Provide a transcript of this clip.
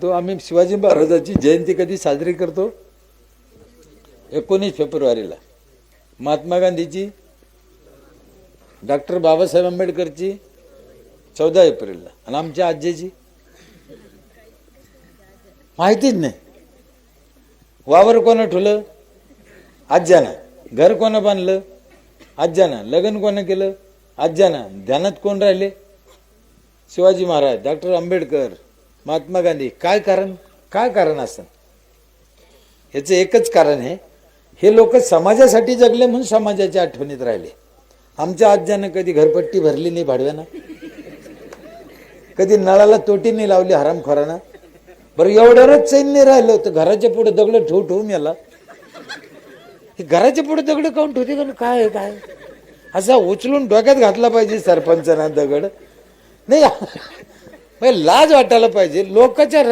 सांगतो, आम्ही शिवाजी महाराजांची जयंती कधी साजरी करतो? 19 फेब्रुवारीला. महात्मा गांधीची, डॉक्टर बाबासाहेब आंबेडकरची 14 एप्रिलला. आणि आमच्या आजीची माहितीच नाही. वावर कोणं ठुलं? आज्यानं. घर कोणं बांधलं? आज्यानं. लग्न कोणं केलं? आज्यानं. ध्यानात कोण राहिले? शिवाजी महाराज, डॉक्टर आंबेडकर, महात्मा गांधी. काय कारण? काय कारण असतं? ह्याचं एकच कारण आहे, हे लोक समाजासाठी जगले म्हणून समाजाच्या आठवणीत राहिले. आमच्या आज्यानं कधी घरपट्टी भरली नाही भाडव्यानं, कधी नळाला तोटी नाही लावली हरामखोरानं. बरं एवढ्यावरच चैन नाही राहिलं तर घराच्या पुढे दगड ठेवून याला. हे घराच्या पुढे दगड काऊन ठेवते का? काय काय असा उचलून डोक्यात घातला पाहिजे सरपंचांना दगड नाही. लाज वाटायला पाहिजे. लोकांच्या